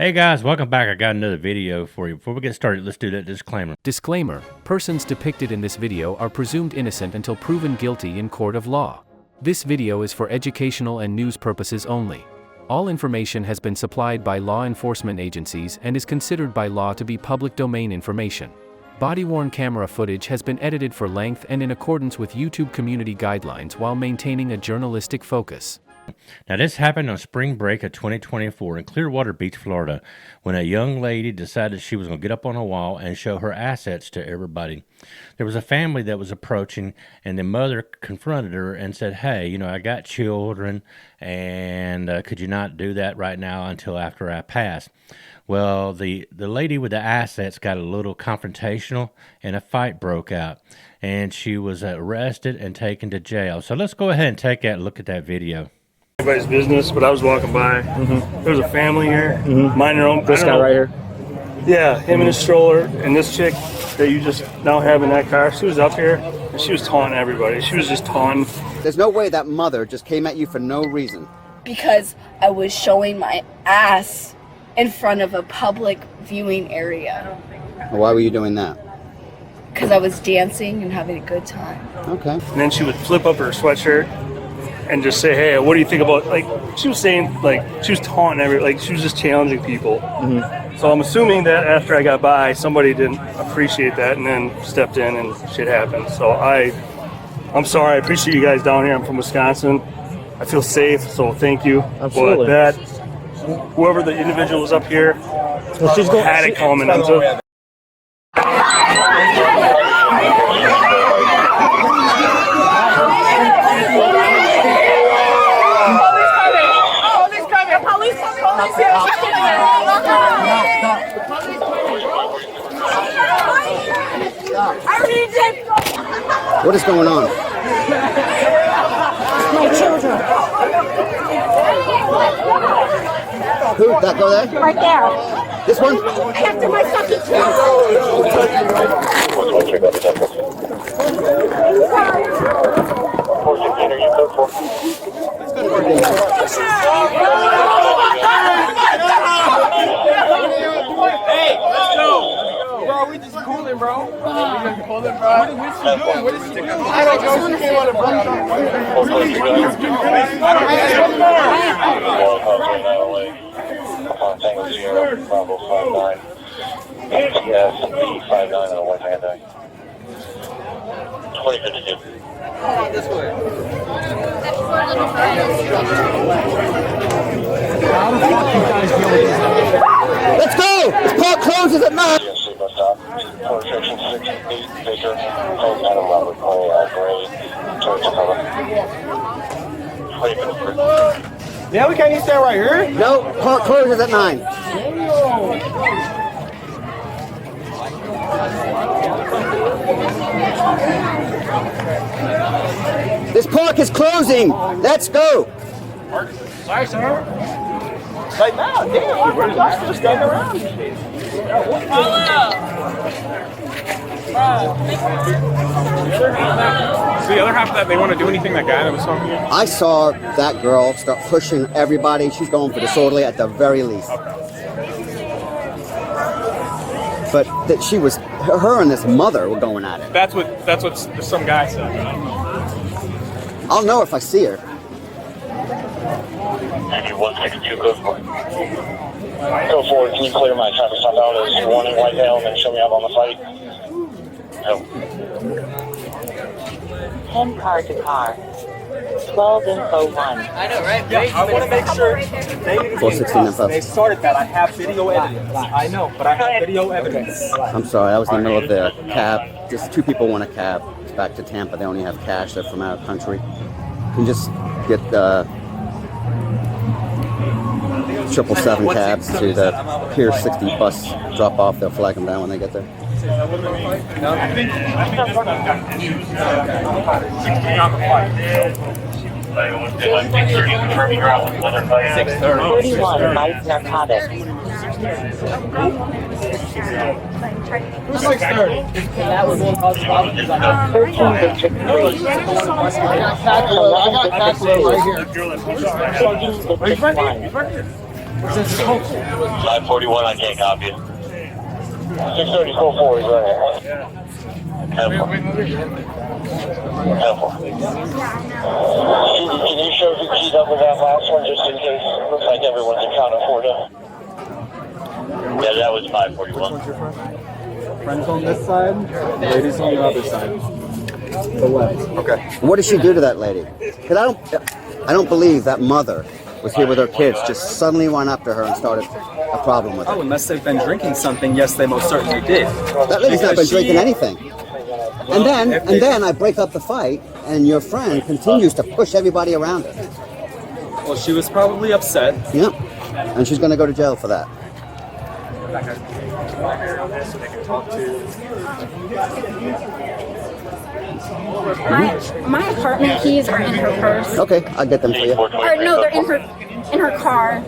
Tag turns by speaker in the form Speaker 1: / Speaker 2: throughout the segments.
Speaker 1: Hey guys, welcome back. I got another video for you. Before we get started, let's do that disclaimer.
Speaker 2: Disclaimer: persons depicted in this video are presumed innocent until proven guilty in court of law. This video is for educational and news purposes only. All information has been supplied by law enforcement agencies and is considered by law to be public domain information. Body-worn camera footage has been edited for length and in accordance with YouTube community guidelines while maintaining a journalistic focus.
Speaker 1: Now, this happened on spring break of 2024 in Clearwater Beach, Florida, when a young lady decided she was going to get up on a wall and show her assets to everybody. There was a family that was approaching, and the mother confronted her and said, "Hey, I got children, and could you not do that right now until after I pass?" Well, the lady with the assets got a little confrontational, and a fight broke out, and she was arrested and taken to jail. So let's go ahead and take a look at that video.
Speaker 3: Everybody's business, but I was walking by. There was a family here, minding their own.
Speaker 4: This guy right here?
Speaker 3: Yeah, him and his stroller, and this chick that you just now have in that car. She was up here, and she was taunting everybody. She was just taunting.
Speaker 4: There's no way that mother just came at you for no reason.
Speaker 5: Because I was showing my ass in front of a public viewing area.
Speaker 4: Why were you doing that?
Speaker 5: Because I was dancing and having a good time.
Speaker 4: Okay.
Speaker 3: And then she would flip up her sweatshirt and just say, "Hey, what do you think about?" Like she was saying, like she was taunting everybody. Like she was just challenging people. So I'm assuming that after I got by, somebody didn't appreciate that and then stepped in and shit happened. So I'm sorry. I appreciate you guys down here. I'm from Wisconsin. I feel safe, so thank you.
Speaker 6: Absolutely.
Speaker 3: But whoever the individual was up here had it coming. I'm so.
Speaker 4: What is going on?
Speaker 7: My children.
Speaker 4: Who? That go there?
Speaker 7: Right there.
Speaker 4: This one?
Speaker 7: After my fucking children.
Speaker 6: Hey, let's go! Bro, we just cooling, bro. We just cooling, bro. What is she doing? What is she doing? I don't know. She came on the front.
Speaker 4: This way. Let's go! This park closes at 9.
Speaker 6: Yeah, we can't even stand right here.
Speaker 4: No, park closes at 9. This park is closing. Let's go.
Speaker 6: Sorry, sir. Like now, damn, we're just standing around. So the other half of that, they want to do anything that guy that was talking to you?
Speaker 4: I saw that girl start pushing everybody. She's going for disorderly at the very least. But that she was, her and this mother were going at it.
Speaker 6: That's what some guy said.
Speaker 4: I'll know if I see her.
Speaker 8: 9162, go forward. Go forward, can you clear my traffic stop out as warning Whitetail and then show me out on the fight? No.
Speaker 9: 10 car to car. 12 info 1.
Speaker 6: I know, right? Yeah, I want to make sure they started that. I have video evidence. I know, but I have video evidence.
Speaker 4: I'm sorry, I was in the middle of the cab. Just two people want a cab back to Tampa. They only have cash. They're from out of country. You can just get 777 cabs to the Pier 60 bus drop off. They'll flag them down when they get there.
Speaker 6: No, I think on the flight.
Speaker 9: 31 bites narcotics.
Speaker 6: 6:30. That was one cause problem.
Speaker 9: 13 District 3.
Speaker 6: I got right here.
Speaker 9: District 1.
Speaker 8: 541, I can't copy it. 630 code 4 is right here. Helpful. Can you show who keyed up with that last one just in case? Looks like everyone's accounted for it. Yeah, that was 541.
Speaker 6: Friends on this side, ladies on the other side. The left. Okay.
Speaker 4: What did she do to that lady? Because I don't believe that mother was here with her kids, just suddenly went up to her and started a problem with her.
Speaker 6: Oh, unless they've been drinking something, yes, they most certainly did.
Speaker 4: That lady's not been drinking anything. And then I break up the fight, and your friend continues to push everybody around her.
Speaker 6: Well, she was probably upset.
Speaker 4: Yep. And she's going to go to jail for that.
Speaker 7: My apartment keys are in her purse.
Speaker 4: Okay, I'll get them for you.
Speaker 7: Or no, they're in her car.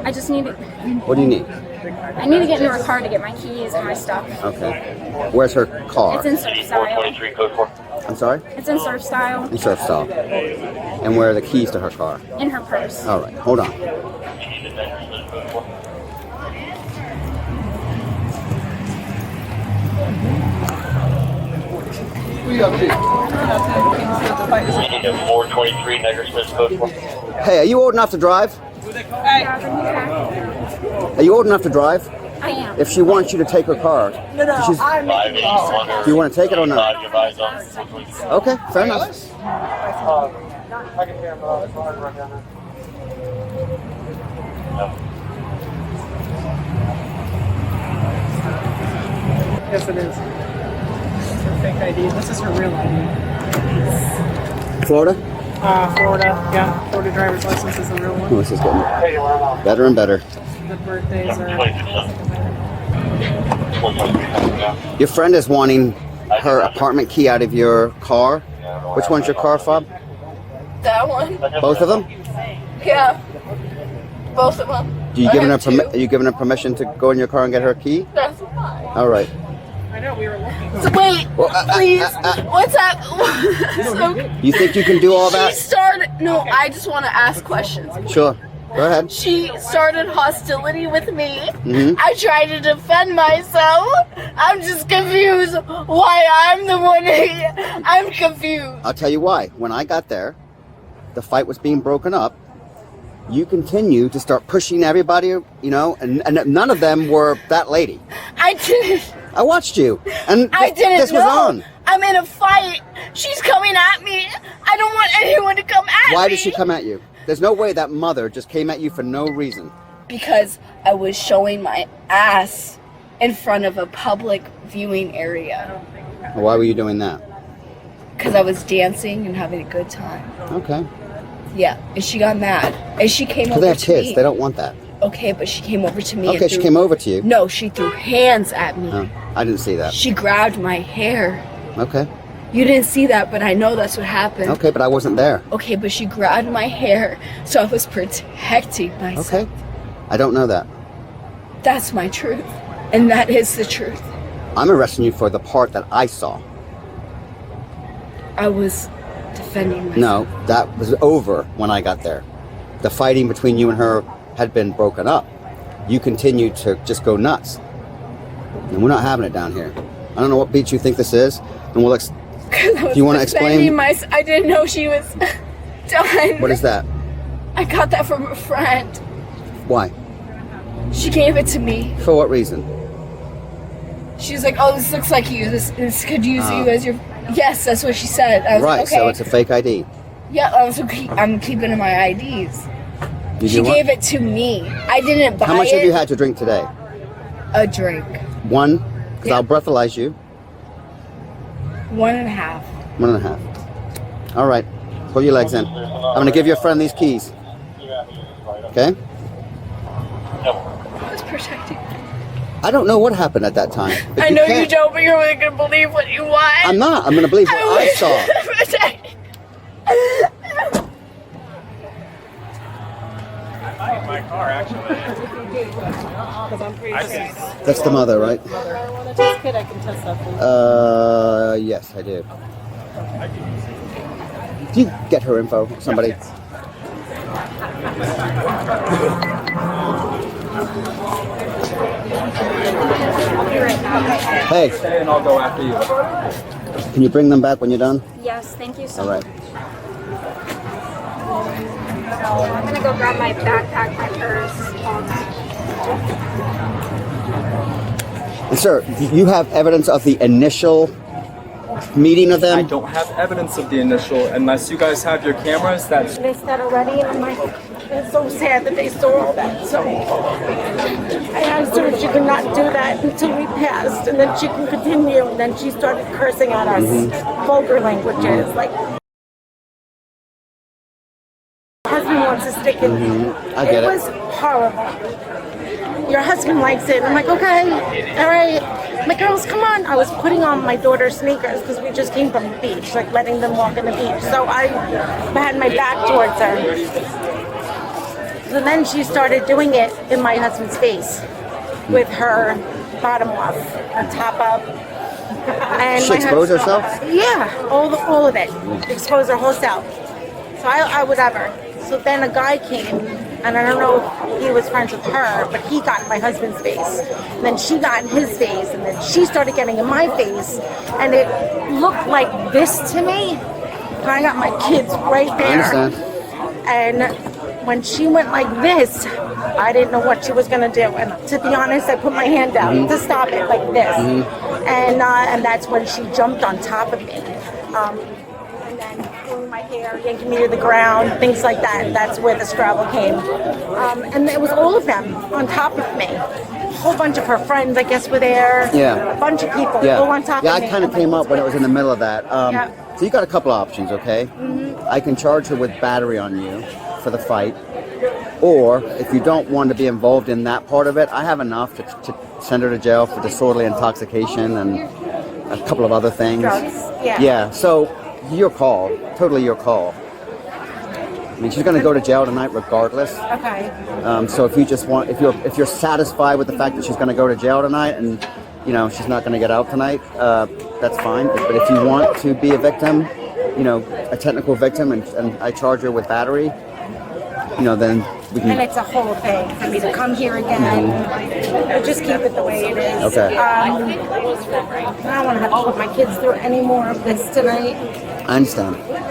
Speaker 7: I just need it.
Speaker 4: What do you need?
Speaker 7: I need to get into her car to get my keys and my stuff.
Speaker 4: Okay. Where's her car?
Speaker 7: It's in surf style.
Speaker 4: I'm sorry?
Speaker 7: It's in surf style.
Speaker 4: In surf style. And where are the keys to her car?
Speaker 7: In her purse.
Speaker 4: All right, hold on. Hey, are you old enough to drive? Are you old enough to drive?
Speaker 7: I am.
Speaker 4: If she wants you to take her car, do you want to take it or not? Okay, fair enough.
Speaker 10: Yes, it is. It's her fake ID. This is her real ID.
Speaker 4: Florida?
Speaker 10: Florida. Yeah, Florida driver's license is the real one.
Speaker 4: Oh, this is getting better and better.
Speaker 10: The birthdays are.
Speaker 4: Your friend is wanting her apartment key out of your car. Which one's your car fob?
Speaker 5: That one.
Speaker 4: Both of them?
Speaker 5: Yeah. Both of them.
Speaker 4: Are you giving her permission to go in your car and get her key?
Speaker 5: That's fine.
Speaker 4: All right.
Speaker 10: I know, we were looking.
Speaker 5: So wait, please. What's that?
Speaker 4: You think you can do all that?
Speaker 5: She started. No, I just want to ask questions.
Speaker 4: Sure. Go ahead.
Speaker 5: She started hostility with me.
Speaker 4: Mm-hmm.
Speaker 5: I tried to defend myself. I'm just confused why I'm the one. I'm confused.
Speaker 4: I'll tell you why. When I got there, the fight was being broken up. You continue to start pushing everybody, you know, and none of them were that lady.
Speaker 5: I didn't.
Speaker 4: I watched you, and
Speaker 5: I didn't
Speaker 4: this
Speaker 5: know.
Speaker 4: was on.
Speaker 5: I'm in a fight. She's coming at me. I don't want anyone to come at me.
Speaker 4: Why did she come at you? There's no way that mother just came at you for no reason.
Speaker 5: Because I was showing my ass in front of a public viewing area.
Speaker 4: Why were you doing that?
Speaker 5: Because I was dancing and having a good time.
Speaker 4: Okay.
Speaker 5: Yeah, and she got mad. And she came over to me.
Speaker 4: Because they have kids. They don't want that.
Speaker 5: Okay, but she came over to me.
Speaker 4: Okay, she came over to you.
Speaker 5: No, she threw hands at me.
Speaker 4: Oh, I didn't see that.
Speaker 5: She grabbed my hair.
Speaker 4: Okay.
Speaker 5: You didn't see that, but I know that's what happened.
Speaker 4: Okay, but I wasn't there.
Speaker 5: Okay, but she grabbed my hair, so I was protecting myself.
Speaker 4: Okay. I don't know that.
Speaker 5: That's my truth. And that is the truth.
Speaker 4: I'm arresting you for the part that I saw.
Speaker 5: I was defending myself.
Speaker 4: No, that was over when I got there. The fighting between you and her had been broken up. You continued to just go nuts. And we're not having it down here. I don't know what beach you think this is. And we'll do you want to explain?
Speaker 5: I didn't know she was done.
Speaker 4: What is that?
Speaker 5: I got that from a friend.
Speaker 4: Why?
Speaker 5: She gave it to me.
Speaker 4: For what reason?
Speaker 5: She was like, "Oh, this looks like you. This could use you as your." Yes, that's what she said. I was
Speaker 4: Right,
Speaker 5: like, okay.
Speaker 4: so it's a fake ID.
Speaker 5: Yeah, I'm keeping in my IDs. She
Speaker 4: what?
Speaker 5: gave it to me. I didn't buy it.
Speaker 4: How much have you had to drink today?
Speaker 5: A drink.
Speaker 4: One? Because I'll breathalyze you.
Speaker 5: 1.5.
Speaker 4: 1.5. All right. Pull your legs in. I'm going to give your friend these keys. Okay?
Speaker 5: I was protecting.
Speaker 4: I don't know what happened at that time.
Speaker 5: I know you don't, but you're really going to believe what you want.
Speaker 4: I'm not. I'm going to believe what I saw.
Speaker 6: My car, actually.
Speaker 4: That's the mother, right?
Speaker 10: Marijuana test kit, I can test that for you.
Speaker 4: Yes, I do. Do you get her info, somebody? Hey,
Speaker 6: Stay and I'll go after you.
Speaker 4: can you bring them back when you're done?
Speaker 7: Yes, thank you so
Speaker 4: All
Speaker 7: much.
Speaker 4: right.
Speaker 7: I'm gonna go grab my backpack, my purse, all that.
Speaker 4: And sir, you have evidence of the initial meeting of them?
Speaker 6: I don't have evidence of the initial unless you guys have your cameras. That's
Speaker 11: They said already, and I'm like, it's so sad that they saw all that. So I asked her if she could not do that until we passed, and then she can continue. And then she started cursing at us, vulgar languages, like husband wants to stick it.
Speaker 4: I get
Speaker 11: It
Speaker 4: it.
Speaker 11: was horrible. Your husband likes it. I'm like, okay, all right. My girls, come on. I was putting on my daughter's sneakers because we just came from the beach, like letting them walk on the beach. So I had my back towards her. So then she started doing it in my husband's face with her bottom off, her top up. And
Speaker 4: She
Speaker 11: my
Speaker 4: exposed
Speaker 11: husband-
Speaker 4: herself?
Speaker 11: Yeah, all of it. Exposed her whole self. So I whatever. So then a guy came, and I don't know if he was friends with her, but he got in my husband's face. And then she got in his face, and then she started getting in my face, and it looked like this to me. And I got my kids right
Speaker 4: I
Speaker 11: there.
Speaker 4: understand.
Speaker 11: And when she went like this, I didn't know what she was gonna do. And to be honest, I put my hand down to stop it like this. And that's when she jumped on top of me. And then pulling my hair, yanking me to the ground, things like that. That's where the struggle came. And it was all of them on top of me. A whole bunch of her friends, I guess, were there.
Speaker 4: Yeah.
Speaker 11: A bunch of people
Speaker 4: Yeah.
Speaker 11: all on top
Speaker 4: Yeah,
Speaker 11: of
Speaker 4: I
Speaker 11: me.
Speaker 4: kind of came up when it was in the middle of that.
Speaker 11: Yeah.
Speaker 4: So you got a couple options, okay? I can charge her with battery on you for the fight. Or if you don't want to be involved in that part of it, I have enough to send her to jail for disorderly intoxication and a couple of other things.
Speaker 11: Drugs, yeah.
Speaker 4: Yeah, so your call, totally your call. I mean, she's going to go to jail tonight regardless.
Speaker 11: Okay.
Speaker 4: So if you just want, if you're satisfied with the fact that she's going to go to jail tonight and you know she's not going to get out tonight, that's fine. But if you want to be a victim, you know, a technical victim, and I charge her with battery, you know, then we can.
Speaker 11: And it's a whole thing for me to come here again. Or just keep it the way it is.
Speaker 4: Okay.
Speaker 11: I don't want to have to put my kids through any more of this tonight.
Speaker 4: I understand.